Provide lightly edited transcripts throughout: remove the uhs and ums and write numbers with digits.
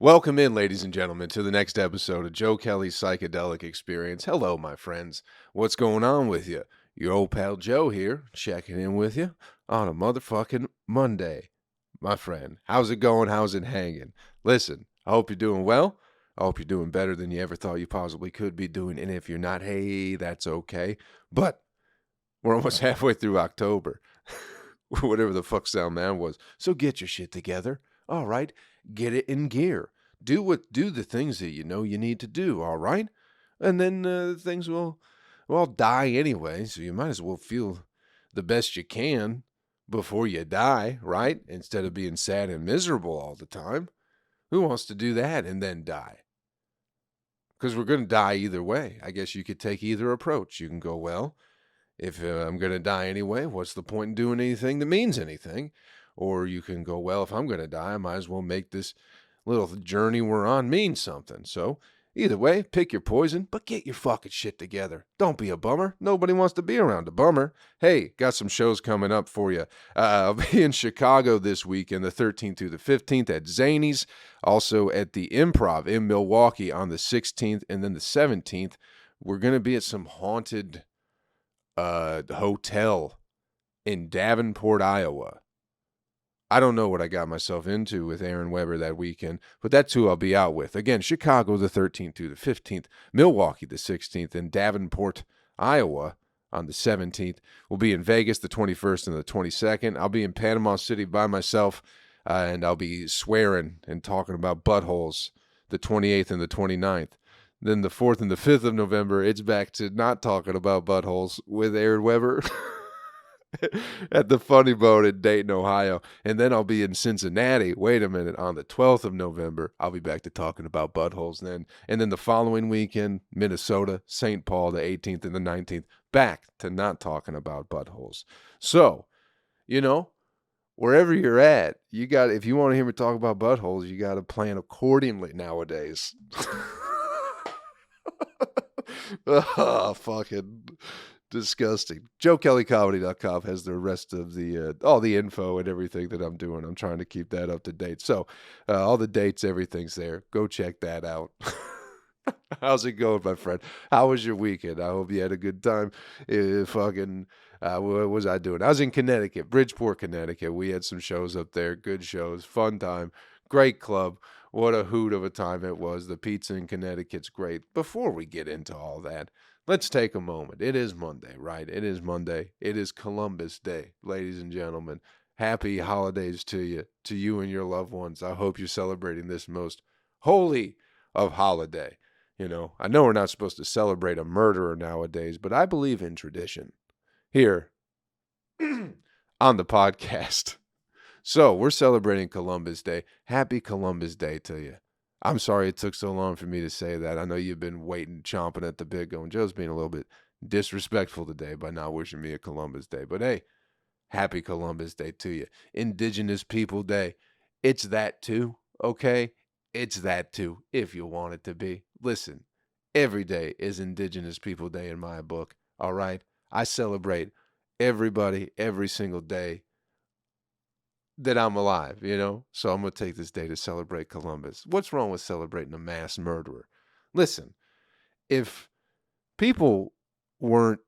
Welcome in, ladies and gentlemen, to the next episode of Joe Kelley's Psychedelic Experience. Hello, my friends. What's going on with you? Your old pal Joe here, checking in with you on a motherfucking Monday. My friend, how's it going? How's it hanging? Listen, I hope you're doing well. I hope you're doing better than you ever thought you possibly could be doing. And if you're not, hey, that's okay. But we're almost halfway through October. Whatever the fuck sound man was. So get your shit together. All right. Get it in gear. Do the things that you know you need to do, all right? And then things will die anyway, so you might as well feel the best you can before you die, right? Instead of being sad and miserable all the time. Who wants to do that and then die? Because we're going to die either way. I guess you could take either approach. You can go, well, if I'm going to die anyway, what's the point in doing anything that means anything? Or you can go, well, if I'm going to die, I might as well make this little journey we're on mean something. So either way, pick your poison, but get your fucking shit together. Don't be a bummer. Nobody wants to be around a bummer. Hey, got some shows coming up for you. I'll be in Chicago this weekend, the 13th through the 15th at Zany's. Also at the Improv in Milwaukee on the 16th, and then the 17th, we're going to be at some haunted hotel in Davenport, Iowa. I don't know what I got myself into with Aaron Weber that weekend, but that's who I'll be out with. Again, Chicago the 13th through the 15th, Milwaukee the 16th, and Davenport, Iowa on the 17th. We'll be in Vegas the 21st and the 22nd. I'll be in Panama City by myself, and I'll be swearing and talking about buttholes the 28th and the 29th. Then the 4th and the 5th of November, it's back to not talking about buttholes with Aaron Weber. At the Funny Bone in Dayton, Ohio. And then I'll be in Cincinnati. Wait a minute. On the 12th of November, I'll be back to talking about buttholes then. And then the following weekend, Minnesota, St. Paul, the 18th and the 19th, back to not talking about buttholes. So, wherever you're at, if you want to hear me talk about buttholes, you got to plan accordingly nowadays. Fucking disgusting. JoeKelleyComedy.com has the rest of the all the info and everything that I'm doing. I'm trying to keep that up to date. So all the dates, everything's there. Go check that out. How's it going, my friend? How was your weekend? I hope you had a good time. What was I doing? I was in Connecticut, Bridgeport, Connecticut. We had some shows up there. Good shows. Fun time. Great club. What a hoot of a time it was. The pizza in Connecticut's great. Before we get into all that, let's take a moment. It is Monday, right? It is Monday. It is Columbus Day, ladies and gentlemen. Happy holidays to you and your loved ones. I hope you're celebrating this most holy of holiday. I know we're not supposed to celebrate a murderer nowadays, but I believe in tradition here on the podcast. So we're celebrating Columbus Day. Happy Columbus Day to you. I'm sorry it took so long for me to say that. I know you've been waiting, chomping at the bit, going, Joe's being a little bit disrespectful today by not wishing me a Columbus Day. But hey, happy Columbus Day to you. Indigenous People Day. It's that too, okay? It's that too, if you want it to be. Listen, every day is Indigenous People Day in my book, all right? I celebrate everybody every single day that I'm alive, So I'm going to take this day to celebrate Columbus. What's wrong with celebrating a mass murderer? Listen, if people weren't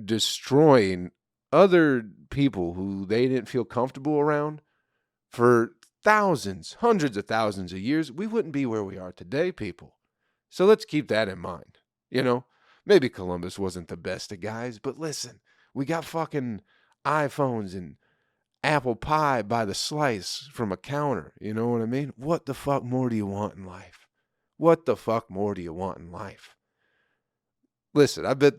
destroying other people who they didn't feel comfortable around for thousands, hundreds of thousands of years, we wouldn't be where we are today, people. So let's keep that in mind. Maybe Columbus wasn't the best of guys, but listen, we got fucking iPhones and apple pie by the slice from a counter. You know what I mean? What the fuck more do you want in life? What the fuck more do you want in life? Listen, I bet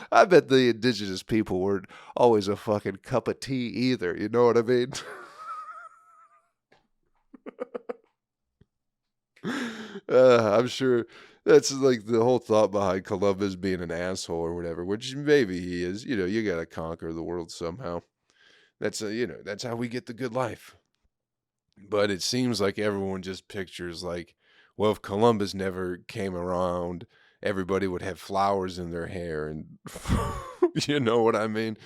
I bet the indigenous people weren't always a fucking cup of tea either. You know what I mean? I'm sure that's like the whole thought behind Columbus being an asshole or whatever, which maybe he is. You got to conquer the world somehow. That's that's how we get the good life. But it seems like everyone just pictures like, well, if Columbus never came around, everybody would have flowers in their hair and you know what I mean?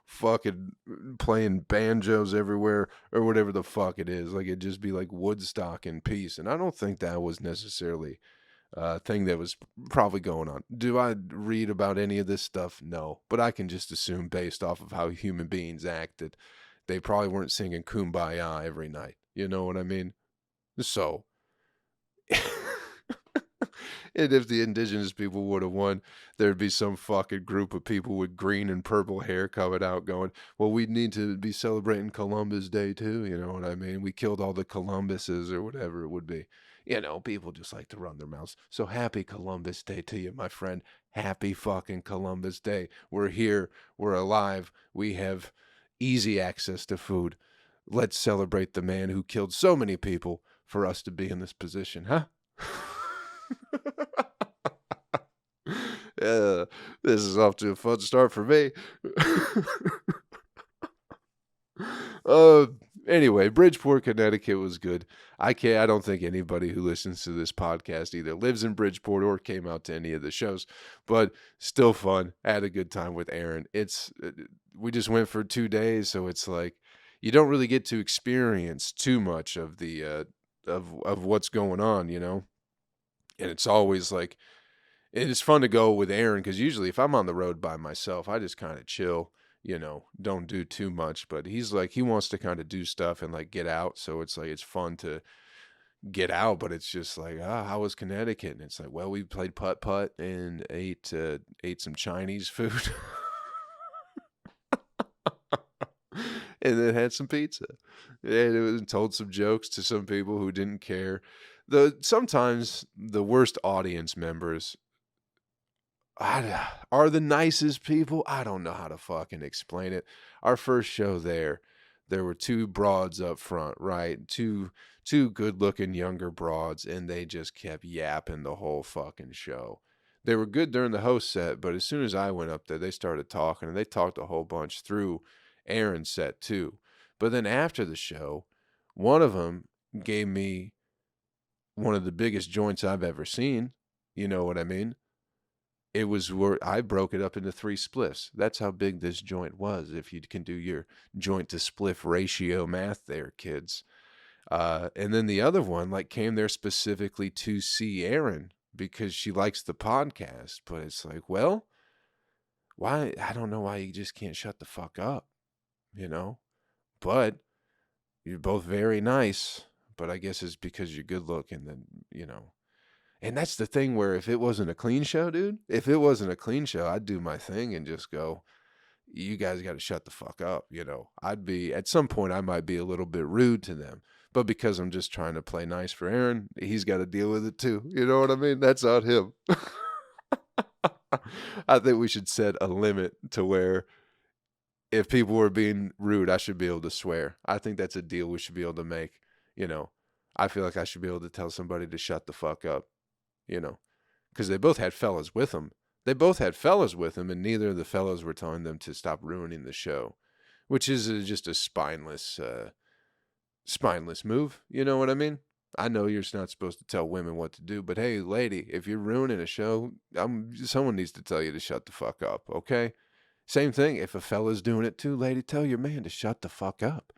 fucking playing banjos everywhere or whatever the fuck it is. Like it'd just be like Woodstock in peace. And I don't think that was necessarily a thing that was probably going on. Do I read about any of this stuff? No. But I can just assume based off of how human beings act that they probably weren't singing Kumbaya every night. You know what I mean? So, and if the indigenous people would have won, there'd be some fucking group of people with green and purple hair coming out going, well, we need to be celebrating Columbus Day too. You know what I mean? We killed all the Columbuses or whatever it would be. You know, people just like to run their mouths. So happy Columbus Day to you, my friend. Happy fucking Columbus Day. We're here. We're alive. We have easy access to food. Let's celebrate the man who killed so many people for us to be in this position, huh? Yeah, this is off to a fun start for me. uh, anyway, Bridgeport, Connecticut was good. I don't think anybody who listens to this podcast either lives in Bridgeport or came out to any of the shows, but still fun. I had a good time with Aaron. We just went for 2 days, so it's like you don't really get to experience too much of the of what's going on, you know. And it's always like it's fun to go with Aaron because usually if I'm on the road by myself, I just kind of chill, you know, don't do too much. But he's like, he wants to kind of do stuff and like get out. So it's like, it's fun to get out, but it's just like, how was Connecticut? And it's like, well, we played putt-putt and ate some Chinese food and then had some pizza. And it was told some jokes to some people who didn't care. Sometimes the worst audience members are the nicest people. I don't know how to fucking explain it. Our first show there were two broads up front, right? Two good looking younger broads, and they just kept yapping the whole fucking show. They were good during the host set, but as soon as I went up there, they started talking, and they talked a whole bunch through Aaron's set too. But then after the show, one of them gave me one of the biggest joints I've ever seen. You know what I mean? It was where I broke it up into 3 spliffs. That's how big this joint was. If you can do your joint to spliff ratio math there, kids. And then the other one like came there specifically to see Aaron because she likes the podcast. But it's like, well, why? I don't know why you just can't shut the fuck up, you know? But you're both very nice. But I guess it's because you're good looking, then, you know. And that's the thing where if it wasn't a clean show, dude, if it wasn't a clean show, I'd do my thing and just go, you guys got to shut the fuck up. You know, at some point, I might be a little bit rude to them. But because I'm just trying to play nice for Aaron, he's got to deal with it too. You know what I mean? That's on him. I think we should set a limit to where if people were being rude, I should be able to swear. I think that's a deal we should be able to make. You know, I feel like I should be able to tell somebody to shut the fuck up. You know, because they both had fellas with them. And neither of the fellas were telling them to stop ruining the show, which is just a spineless move. You know what I mean? I know you're not supposed to tell women what to do, but hey, lady, if you're ruining a show, someone needs to tell you to shut the fuck up, okay? Same thing. If a fella's doing it too, lady, tell your man to shut the fuck up.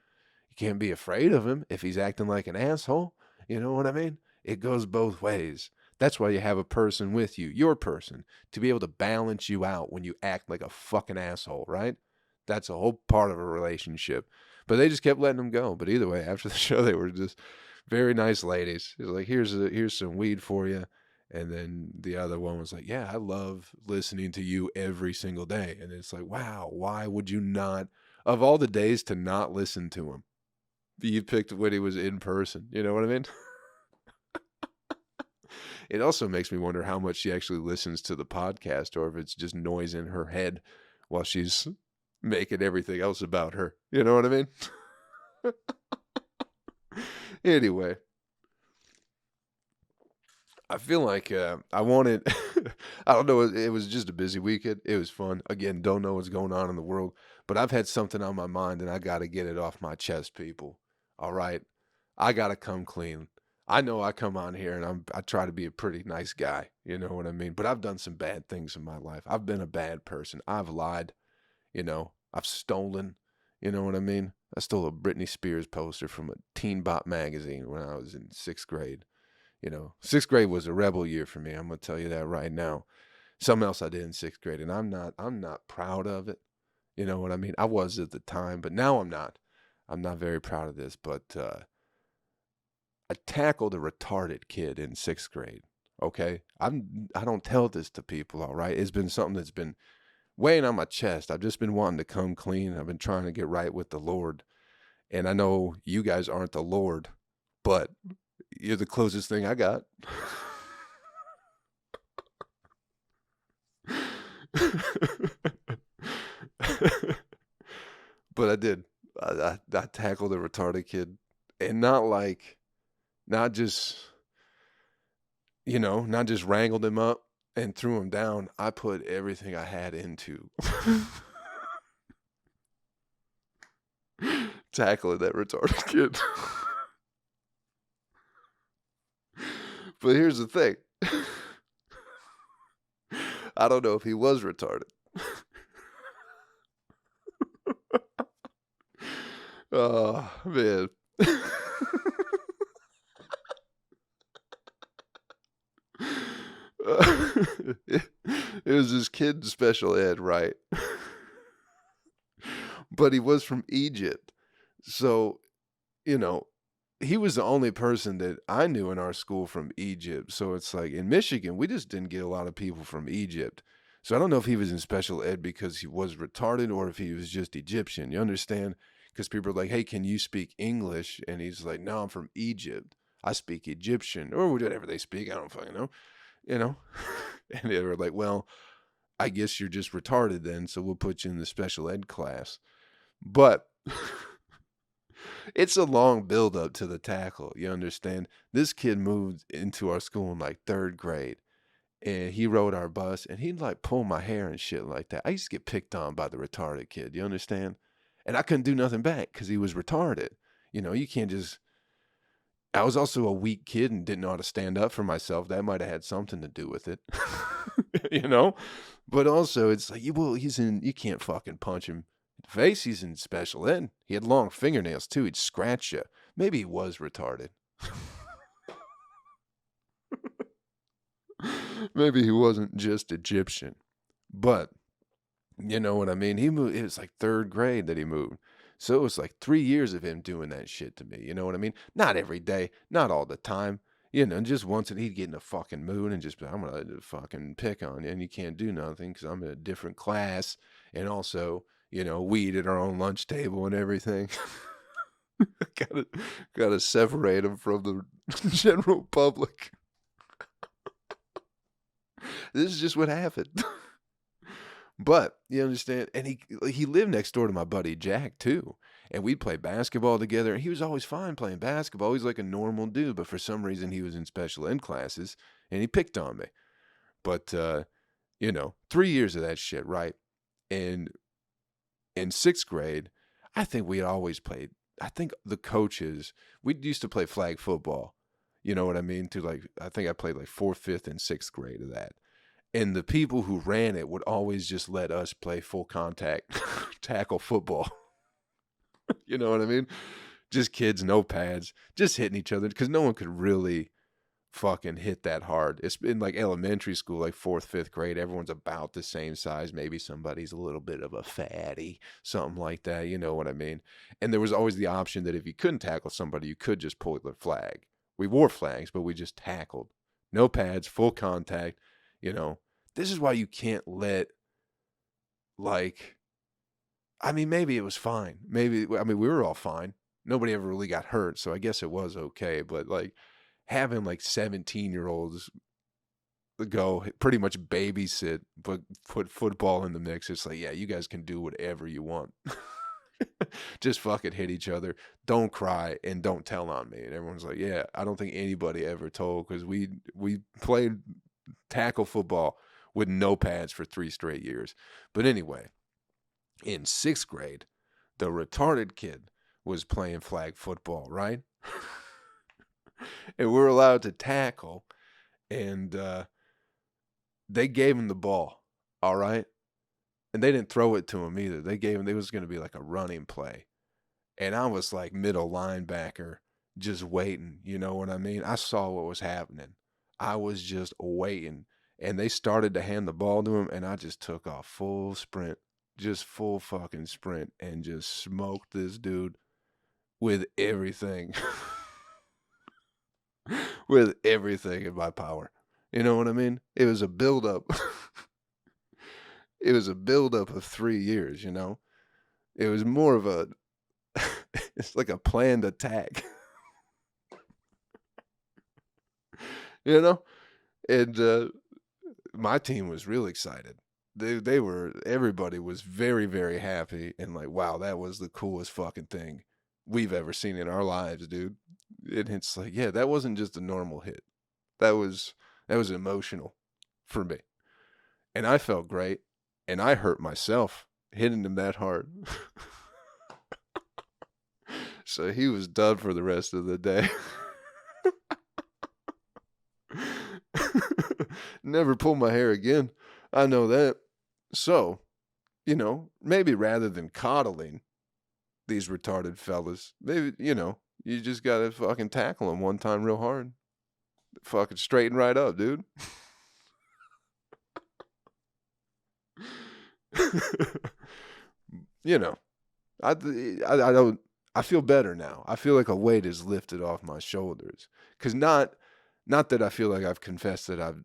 You can't be afraid of him if he's acting like an asshole. You know what I mean? It goes both ways. That's why you have a person with you, your person, to be able to balance you out when you act like a fucking asshole, right? That's a whole part of a relationship. But they just kept letting them go. But either way, after the show, they were just very nice ladies. It was like, here's some weed for you. And then the other one was like, yeah, I love listening to you every single day. And it's like, wow, why would you not, of all the days to not listen to him, you picked when he was in person. You know what I mean? It also makes me wonder how much she actually listens to the podcast or if it's just noise in her head while she's making everything else about her. You know what I mean? Anyway, I feel like I wanted, I don't know, it was just a busy weekend. It was fun. Again, don't know what's going on in the world, but I've had something on my mind and I got to get it off my chest, people. All right? I got to come clean. I know I come on here and I try to be a pretty nice guy, you know what I mean? But I've done some bad things in my life. I've been a bad person. I've lied, you know. I've stolen, you know what I mean? I stole a Britney Spears poster from a Teen Bop magazine when I was in 6th grade. You know, 6th grade was a rebel year for me. I'm gonna tell you that right now. Something else I did in 6th grade, and I'm not proud of it. You know what I mean? I was at the time, but now I'm not. I'm not very proud of this, but I tackled a retarded kid in 6th grade. Okay, I don't tell this to people. All right, it's been something that's been weighing on my chest. I've just been wanting to come clean. I've been trying to get right with the Lord, and I know you guys aren't the Lord, but you're the closest thing I got. But I did. I tackled a retarded kid, and not just not just wrangled him up and threw him down. I put everything I had into tackling that retarded kid. But here's the thing. I don't know if he was retarded. Oh, man. It was this kid in special ed, right? But he was from Egypt. So, you know, he was the only person that I knew in our school from Egypt. So it's like in Michigan, we just didn't get a lot of people from Egypt. So I don't know if he was in special ed because he was retarded or if he was just Egyptian. You understand? Because people are like, hey, can you speak English? And he's like, no, I'm from Egypt. I speak Egyptian or whatever they speak. I don't fucking know. You know? And they were like, well, I guess you're just retarded then. So we'll put you in the special ed class. But it's a long build up to the tackle. You understand? This kid moved into our school in like 3rd grade and he rode our bus and he'd like pull my hair and shit like that. I used to get picked on by the retarded kid. You understand? And I couldn't do nothing back because he was retarded. You can't just. I was also a weak kid and didn't know how to stand up for myself. That might have had something to do with it. you know? But also, it's like, you can't fucking punch him in the face. He's in special ed. He had long fingernails too. He'd scratch you. Maybe he was retarded. Maybe he wasn't just Egyptian. But, you know what I mean? He moved, it was like 3rd grade that he moved. So it was like 3 years of him doing that shit to me. You know what I mean? Not every day, not all the time. Just once and he'd get in a fucking mood and just be, I'm going to fucking pick on you and you can't do nothing because I'm in a different class. And also, we eat at our own lunch table and everything. gotta separate him from the general public. This is just what happened. But you understand, and he lived next door to my buddy Jack too, and we'd play basketball together. And he was always fine playing basketball. He's like a normal dude, but for some reason he was in special ed classes, and he picked on me. But 3 years of that shit, right? And in 6th grade, I think we had always played. I think the coaches we used to play flag football. You know what I mean? I think I played like 4th, 5th, and 6th grade of that. And the people who ran it would always just let us play full contact tackle football. You know what I mean? Just kids, no pads, just hitting each other because no one could really fucking hit that hard. It's in like elementary school, like 4th, 5th grade. Everyone's about the same size. Maybe somebody's a little bit of a fatty, something like that. You know what I mean? And there was always the option that if you couldn't tackle somebody, you could just pull the flag. We wore flags, but we just tackled. No pads, full contact. This is why you can't let, maybe it was fine. We were all fine. Nobody ever really got hurt, so I guess it was okay. But having 17-year-olds go pretty much babysit, but put football in the mix, it's like, yeah, you guys can do whatever you want. Just fucking hit each other. Don't cry and don't tell on me. And everyone's like, yeah, I don't think anybody ever told because we played tackle football with no pads for 3 straight years. But anyway, in 6th grade, the retarded kid was playing flag football, right? And we're allowed to tackle, and they gave him the ball, all right? And they didn't throw it to him either. They gave him, it was going to be like a running play. And I was like middle linebacker, just waiting. You know what I mean? I saw what was happening. I was just waiting. And they started to hand the ball to him, and I just took off full sprint, just full fucking sprint, and just smoked this dude with everything, with everything in my power. You know what I mean? It was a buildup. It was a buildup of 3 years, you know? It was more of a, it's like a planned attack, you know? And my team was real excited. They were, everybody was very, very happy and like, wow, that was the coolest fucking thing we've ever seen in our lives, dude. And it's like, yeah, that wasn't just a normal hit. That was emotional for me. And I felt great. And I hurt myself hitting him that hard. So he was done for the rest of the day. Never pull my hair again. I know that. So, you know, maybe rather than coddling these retarded fellas, maybe, you know, you just gotta fucking tackle them one time real hard. Fucking straighten right up, dude. You know, I don't, I feel better now. I feel like a weight is lifted off my shoulders. Cause not that I feel like I've confessed that I've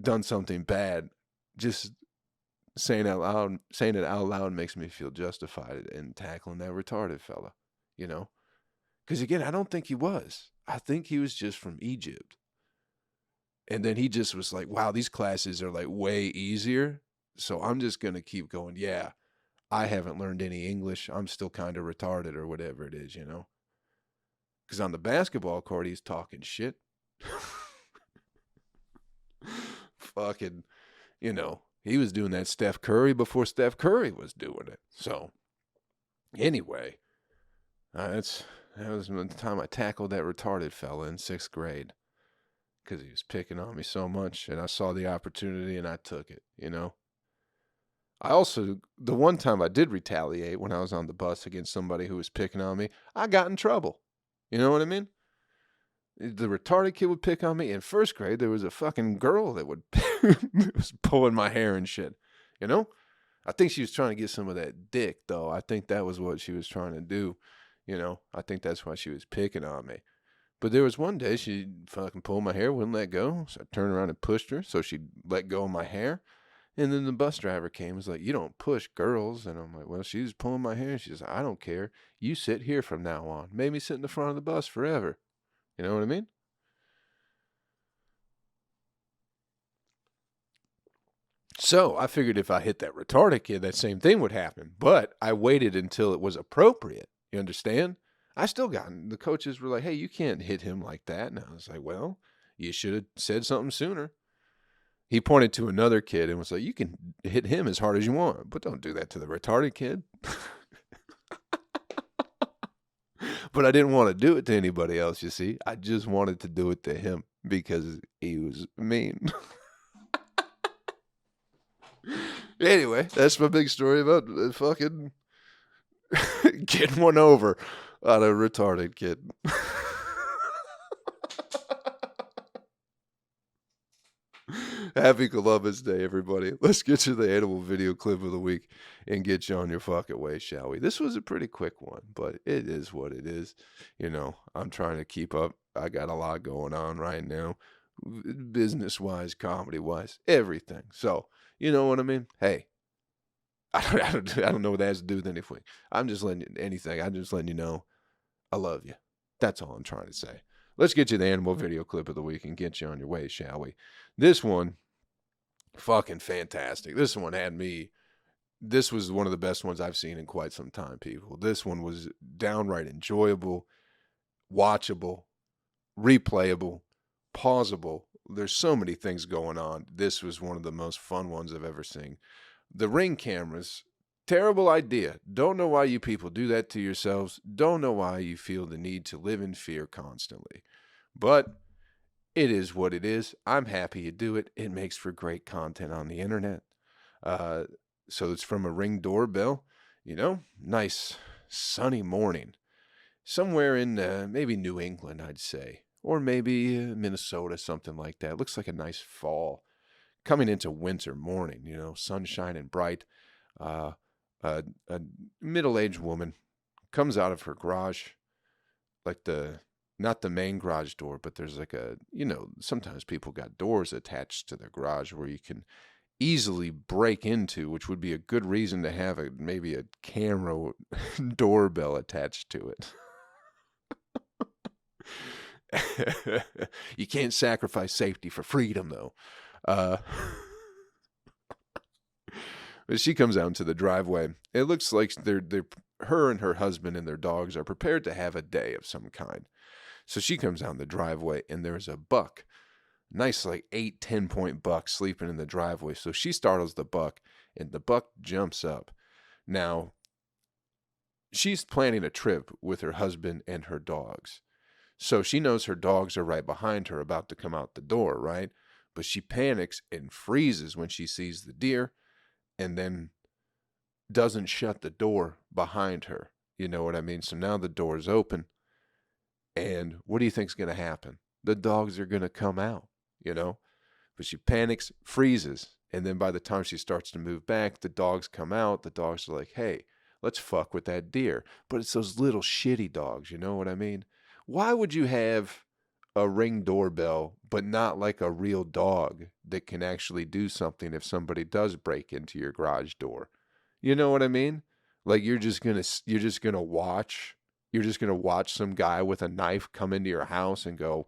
done something bad. Just saying it out loud makes me feel justified in tackling that retarded fella, you know? Cause again, I don't think he was. I think he was just from Egypt. And then he just was like, wow, these classes are like way easier. So I'm just going to keep going. Yeah, I haven't learned any English. I'm still kind of retarded or whatever it is, you know? Because on the basketball court, he's talking shit. Fucking, you know, he was doing that Steph Curry before Steph Curry was doing it. So, anyway, that was the time I tackled that retarded fella in 6th grade. Because he was picking on me so much, and I saw the opportunity and I took it, you know? I also, the one time I did retaliate when I was on the bus against somebody who was picking on me, I got in trouble. You know what I mean? The retarded kid would pick on me. In 1st grade, there was a fucking girl that would was pulling my hair and shit. You know? I think she was trying to get some of that dick, though. I think that was what she was trying to do. You know? I think that's why she was picking on me. But there was one day she fucking pulled my hair, wouldn't let go. So I turned around and pushed her so she'd let go of my hair. And then the bus driver came and was like, you don't push girls. And I'm like, well, she was pulling my hair. She's like, I don't care. You sit here from now on. Made me sit in the front of the bus forever. You know what I mean? So I figured if I hit that retarded kid, that same thing would happen. But I waited until it was appropriate. You understand? I still got, the coaches were like, hey, you can't hit him like that. And I was like, well, you should have said something sooner. He pointed to another kid and was like, you can hit him as hard as you want, but don't do that to the retarded kid. But I didn't want to do it to anybody else, you see. I just wanted to do it to him because he was mean. Anyway, that's my big story about fucking getting one over on a retarded kid. Happy Columbus Day, everybody. Let's get you the animal video clip of the week and get you on your fucking way, shall we? This was a pretty quick one, but it is what it is. You know, I'm trying to keep up. I got a lot going on right now, business-wise, comedy-wise, everything. So, you know what I mean? Hey, I don't know what that has to do with anything. I'm just letting you know I love you. That's all I'm trying to say. Let's get you the animal video clip of the week and get you on your way, shall we? This one, fucking fantastic. This one had me. This was one of the best ones I've seen in quite some time, people. This one was downright enjoyable, watchable, replayable, pausable. There's so many things going on. This was one of the most fun ones I've ever seen. The Ring cameras, terrible idea. Don't know why you people do that to yourselves. Don't know why you feel the need to live in fear constantly. But it is what it is. I'm happy you do it. It makes for great content on the internet. So it's from a Ring doorbell, nice sunny morning. Somewhere in maybe New England, I'd say. Or maybe Minnesota, something like that. It looks like a nice fall. Coming into winter morning, sun shining bright. Uh, a middle-aged woman comes out of her garage, like not the main garage door, but there's like sometimes people got doors attached to their garage where you can easily break into, which would be a good reason to have maybe a camera doorbell attached to it. You can't sacrifice safety for freedom, though. But she comes out into the driveway. It looks like her and her husband and their dogs are prepared to have a day of some kind. So she comes out in the driveway, and there's a buck, nice like 8-10 point buck sleeping in the driveway. So she startles the buck, and the buck jumps up. Now, she's planning a trip with her husband and her dogs. So she knows her dogs are right behind her, about to come out the door, right? But she panics and freezes when she sees the deer, and then doesn't shut the door behind her. You know what I mean? So now the door's open, and what do you think's going to happen? The dogs are going to come out, But she panics, freezes, and then by the time she starts to move back, the dogs come out. The dogs are like, hey, let's fuck with that deer. But it's those little shitty dogs, you know what I mean? Why would you have a Ring doorbell, but not like a real dog that can actually do something if somebody does break into your garage door? You know what I mean? Like you're just gonna watch some guy with a knife come into your house and go,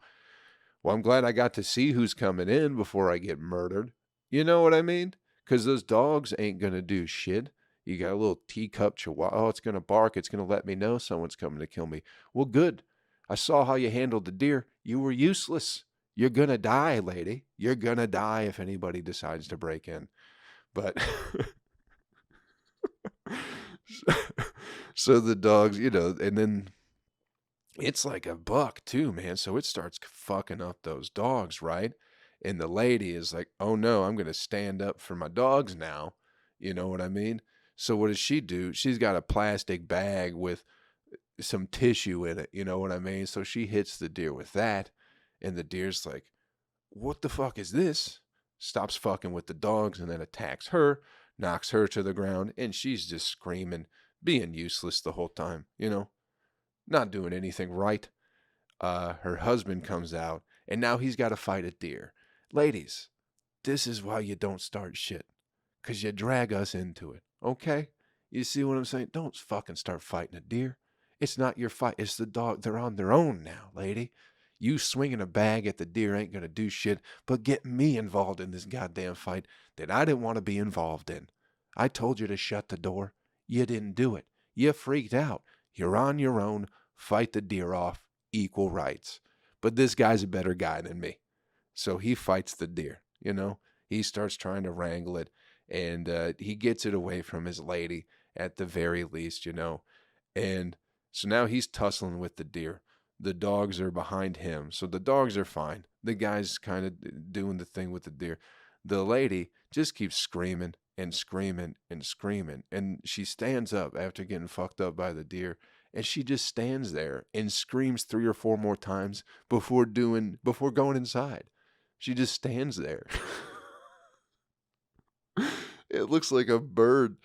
well, I'm glad I got to see who's coming in before I get murdered. You know what I mean? Because those dogs ain't gonna do shit. You got a little teacup chihuahua. Oh, it's gonna bark. It's gonna let me know someone's coming to kill me. Well, good. I saw how you handled the deer. You were useless. You're going to die, lady. You're going to die if anybody decides to break in. But so the dogs, and then it's like a buck too, man. So it starts fucking up those dogs, right? And the lady is like, oh no, I'm going to stand up for my dogs now. You know what I mean? So what does she do? She's got a plastic bag with some tissue in it, you know what I mean? So she hits the deer with that, and the deer's like, what the fuck is this? Stops fucking with the dogs and then attacks her, knocks her to the ground, and she's just screaming, being useless the whole time, not doing anything right. Her husband comes out, and now he's got to fight a deer. Ladies, this is why you don't start shit, because you drag us into it, okay? You see what I'm saying? Don't fucking start fighting a deer. It's not your fight. It's the dog. They're on their own now, lady. You swinging a bag at the deer ain't going to do shit but get me involved in this goddamn fight that I didn't want to be involved in. I told you to shut the door. You didn't do it. You freaked out. You're on your own. Fight the deer off. Equal rights. But this guy's a better guy than me. So he fights the deer, He starts trying to wrangle it, and he gets it away from his lady at the very least, And so now he's tussling with the deer. The dogs are behind him. So the dogs are fine. The guy's kind of doing the thing with the deer. The lady just keeps screaming and screaming and screaming. And she stands up after getting fucked up by the deer. And she just stands there and screams 3 or 4 more times before going inside. She just stands there. It looks like a bird.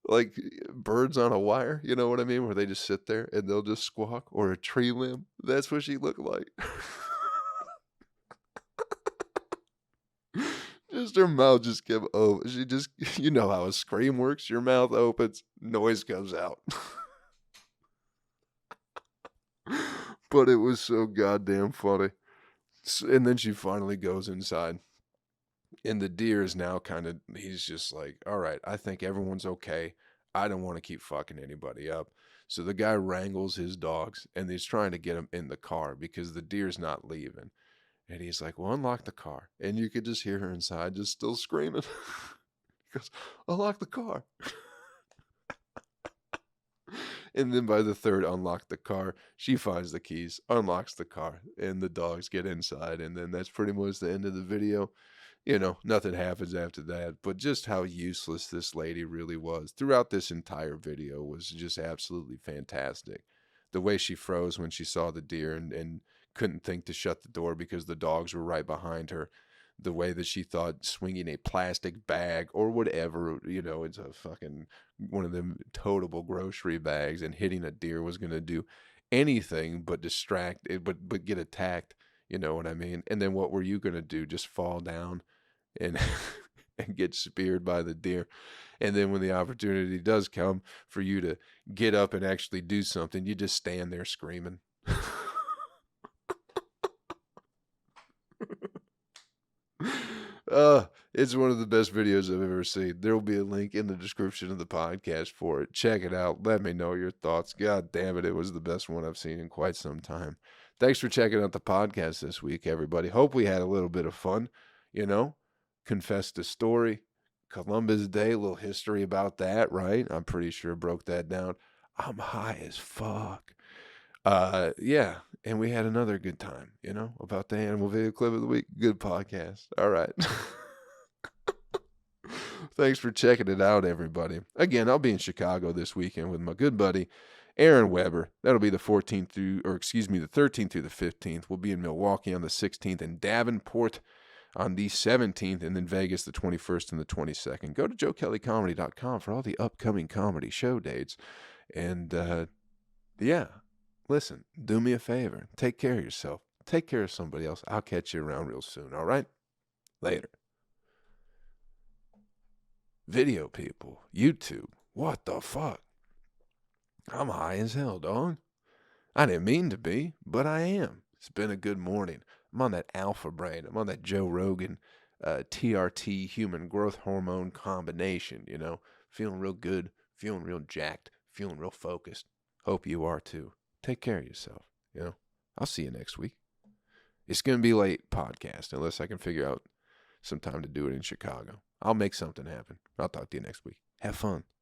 Like birds on a wire, you know what I mean? Where they just sit there and they'll just squawk, or a tree limb. That's what she looked like. Just her mouth just kept open. She just, you know how a scream works. Your mouth opens, noise comes out. But it was so goddamn funny. And then she finally goes inside. And the deer is now he's just like, all right, I think everyone's okay. I don't want to keep fucking anybody up. So the guy wrangles his dogs, and he's trying to get them in the car because the deer's not leaving. And he's like, well, unlock the car. And you could just hear her inside just still screaming. He goes, unlock the car. And then by the third unlock the car, she finds the keys, unlocks the car, and the dogs get inside. And then that's pretty much the end of the video. Nothing happens after that. But just how useless this lady really was throughout this entire video was just absolutely fantastic. The way she froze when she saw the deer and couldn't think to shut the door because the dogs were right behind her. The way that she thought swinging a plastic bag or whatever, it's a fucking one of them toteable grocery bags, and hitting a deer was going to do anything but distract it, but get attacked. You know what I mean? And then what were you going to do? Just fall down and and get speared by the deer. And then when the opportunity does come for you to get up and actually do something, you just stand there screaming. It's one of the best videos I've ever seen. There will be a link in the description of the podcast for it. Check it out. Let me know your thoughts. God damn it, it was the best one I've seen in quite some time. Thanks for checking out the podcast this week, everybody. Hope we had a little bit of fun, confessed a story. Columbus Day, a little history about that, right? I'm pretty sure broke that down. I'm high as fuck. Yeah, and we had another good time, about the animal video clip of the week. Good podcast. All right. Thanks for checking it out, everybody. Again, I'll be in Chicago this weekend with my good buddy Aaron Weber. That'll be the 13th through the 13th through the 15th. We'll be in Milwaukee on the 16th and Davenport on the 17th, and then Vegas the 21st and the 22nd. Go to joekellycomedy.com for all the upcoming comedy show dates. And yeah, listen, do me a favor. Take care of yourself. Take care of somebody else. I'll catch you around real soon, all right? Later. Video people, YouTube, what the fuck? I'm high as hell, dog. I didn't mean to be, but I am. It's been a good morning. I'm on that alpha brain. I'm on that Joe Rogan TRT human growth hormone combination, Feeling real good, feeling real jacked, feeling real focused. Hope you are too. Take care of yourself, I'll see you next week. It's going to be late podcast unless I can figure out some time to do it in Chicago. I'll make something happen. I'll talk to you next week. Have fun.